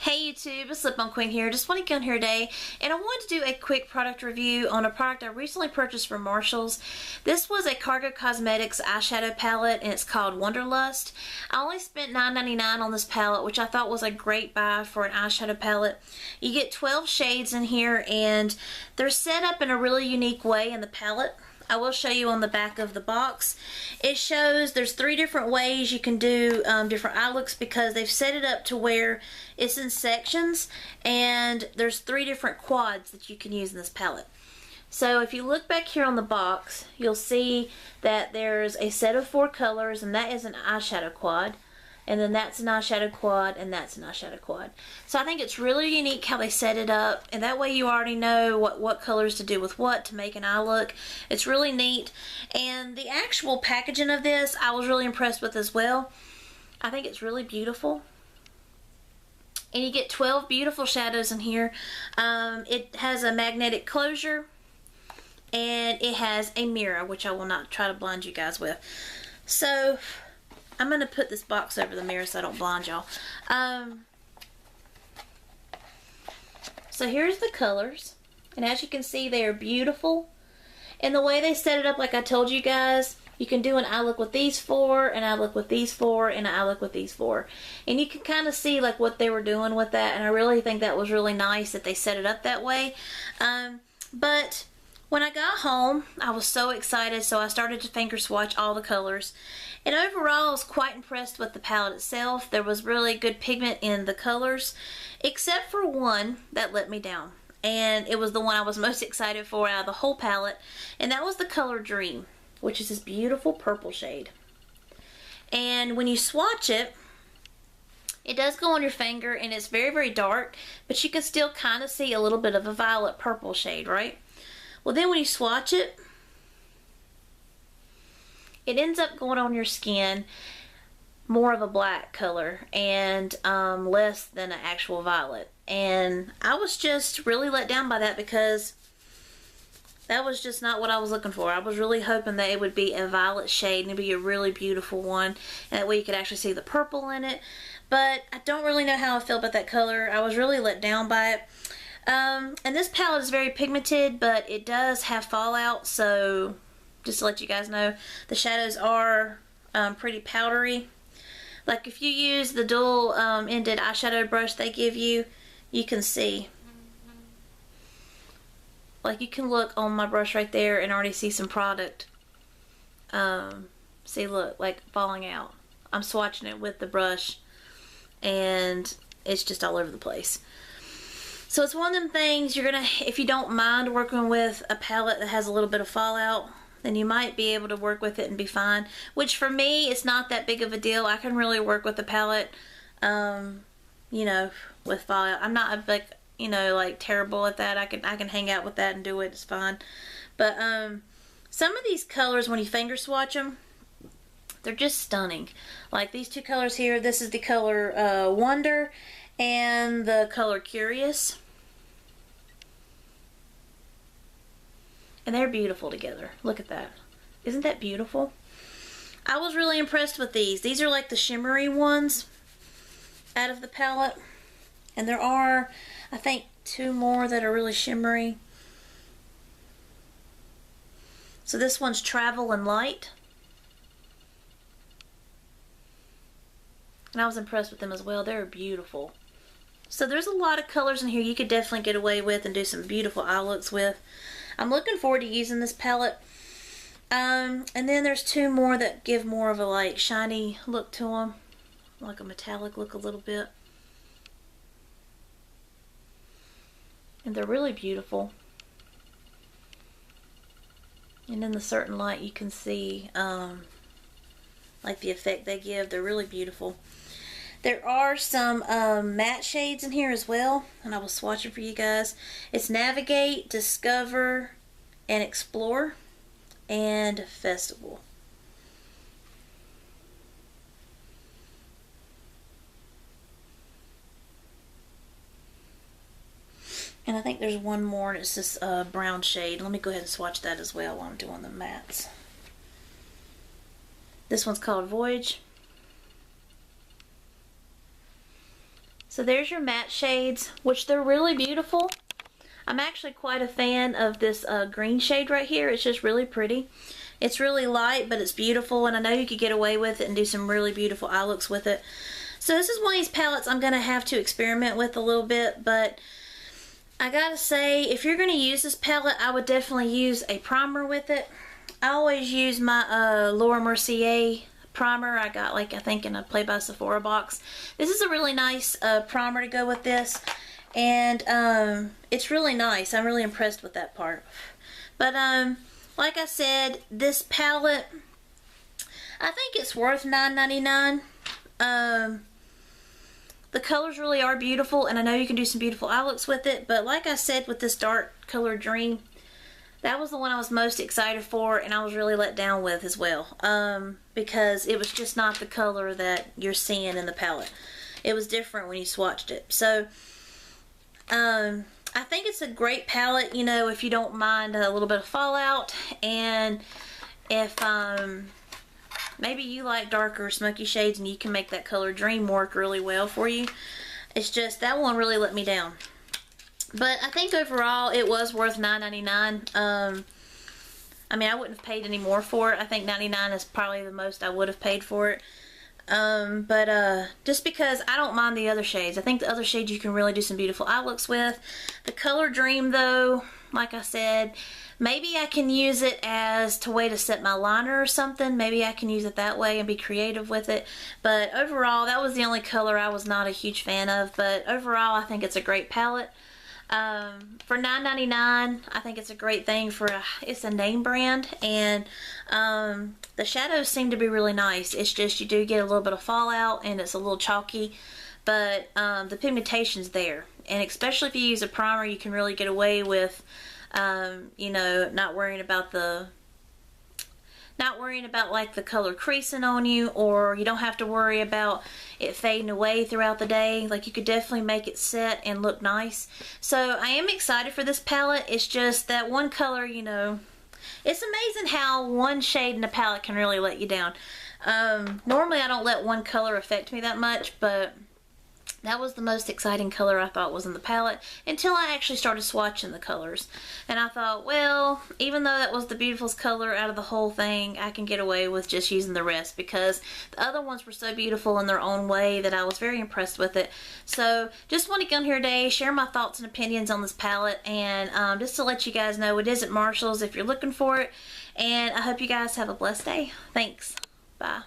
Hey YouTube, it's Lip Balm Queen here. Just want to get on here today and I wanted to do a quick product review on a product I recently purchased from Marshall's. This was a Cargo Cosmetics eyeshadow palette and it's called Wanderlust. I only spent $9.99 on this palette, which I thought was a great buy for an eyeshadow palette. You get 12 shades in here and they're set up in a really unique way in the palette. I will show you on the back of the box. It shows there's 3 different ways you can do different eye looks because they've set it up to where it's in sections and there's 3 different quads that you can use in this palette. So if you look back here on the box, you'll see that there's a set of 4 colors and that is an eyeshadow quad. And then that's an eyeshadow quad, and that's an eyeshadow quad. So I think it's really unique how they set it up, and that way you already know what colors to do with what to make an eye look. It's really neat. And the actual packaging of this, I was really impressed with as well. I think it's really beautiful. And you get 12 beautiful shadows in here. It has a magnetic closure, and it has a mirror, which I will not try to blind you guys with. So I'm going to put this box over the mirror so I don't blind y'all. So here's the colors. And as you can see, they are beautiful. And the way they set it up, like I told you guys, you can do an eye look with these 4, an eye look with these 4, and an eye look with these 4. And you can kind of see like what they were doing with that. And I really think that was really nice that they set it up that way. But when I got home, I was so excited, so I started to finger swatch all the colors. And overall, I was quite impressed with the palette itself. There was really good pigment in the colors, except for one that let me down. And it was the one I was most excited for out of the whole palette, and that was the color Dream, which is this beautiful purple shade. And when you swatch it, it does go on your finger, and it's very, very dark, but you can still kind of see a little bit of a violet purple shade, right? Well, then when you swatch it, it ends up going on your skin more of a black color and less than an actual violet. And I was just really let down by that because that was just not what I was looking for. I was really hoping that it would be a violet shade and it'd be a really beautiful one, and that way you could actually see the purple in it. But I don't really know how I feel about that color. I was really let down by it. And this palette is very pigmented, but it does have fallout, so just to let you guys know, the shadows are pretty powdery. Like if you use the dual ended eyeshadow brush they give you, you can see. Like you can look on my brush right there and already see some product. See, look, like falling out. I'm swatching it with the brush and it's just all over the place. So it's one of them things you're gonna, if you don't mind working with a palette that has a little bit of fallout, then you might be able to work with it and be fine. Which for me, it's not that big of a deal. I can really work with the palette, you know, with fallout. I'm not like, you know, like terrible at that. I can hang out with that and do it. It's fine. But some of these colors, when you finger swatch them, they're just stunning. Like these 2 colors here. This is the color Wonder and the color Curious. And they're beautiful together. Look at that. Isn't that beautiful? I was really impressed with these. These are like the shimmery ones out of the palette. And there are, I think, 2 more that are really shimmery. So this one's Travel and Light. And I was impressed with them as well. They're beautiful. So there's a lot of colors in here you could definitely get away with and do some beautiful eye looks with. I'm looking forward to using this palette. And then there's 2 more that give more of a like shiny look to them. Like a metallic look a little bit. And they're really beautiful. And in the certain light you can see like the effect they give. They're really beautiful. There are some matte shades in here as well, and I will swatch it for you guys. It's Navigate, Discover, and Explore, and Festival. And I think there's one more, and it's this brown shade. Let me go ahead and swatch that as well while I'm doing the mattes. This one's called Voyage. So there's your matte shades, which they're really beautiful. I'm actually quite a fan of this green shade right here. It's just really pretty. It's really light, but it's beautiful, and I know you could get away with it and do some really beautiful eye looks with it. So this is one of these palettes I'm going to have to experiment with a little bit, but I gotta say, if you're going to use this palette, I would definitely use a primer with it. I always use my Laura Mercier primer I got, like, I think in a Play by Sephora box. This is a really nice primer to go with this, and it's really nice. I'm really impressed with that part. But like I said, this palette, I think it's worth $9.99. The colors really are beautiful, and I know you can do some beautiful eye looks with it, but like I said, with this dark color Dream, that was the one I was most excited for, and I was really let down with as well, because it was just not the color that you're seeing in the palette. It was different when you swatched it. So I think it's a great palette, you know, if you don't mind a little bit of fallout, and if maybe you like darker smoky shades and you can make that color Dream work really well for you. It's just that one really let me down. But I think overall it was worth $9.99. I mean, I wouldn't have paid any more for it. I think $99 is probably the most I would have paid for it. Just because I don't mind the other shades. I think the other shades you can really do some beautiful eye looks with. The color Dream though, like I said, maybe I can use it as a way to set my liner or something. Maybe I can use it that way and be creative with it. But overall, that was the only color I was not a huge fan of. But overall, I think it's a great palette. For $9.99, I think it's a great thing for it's a name brand, and the shadows seem to be really nice. It's just you do get a little bit of fallout and it's a little chalky, but the pigmentation's there, and especially if you use a primer, you can really get away with you know, not worrying about like the color creasing on you, or you don't have to worry about it fading away throughout the day. Like, you could definitely make it set and look nice. So I am excited for this palette. It's just that one color, you know, it's amazing how one shade in a palette can really let you down. Normally I don't let one color affect me that much, but that was the most exciting color I thought was in the palette until I actually started swatching the colors. And I thought, well, even though that was the beautifulest color out of the whole thing, I can get away with just using the rest, because the other ones were so beautiful in their own way that I was very impressed with it. So just want to get on here today, share my thoughts and opinions on this palette, and just to let you guys know, it is at Marshall's if you're looking for it. And I hope you guys have a blessed day. Thanks. Bye.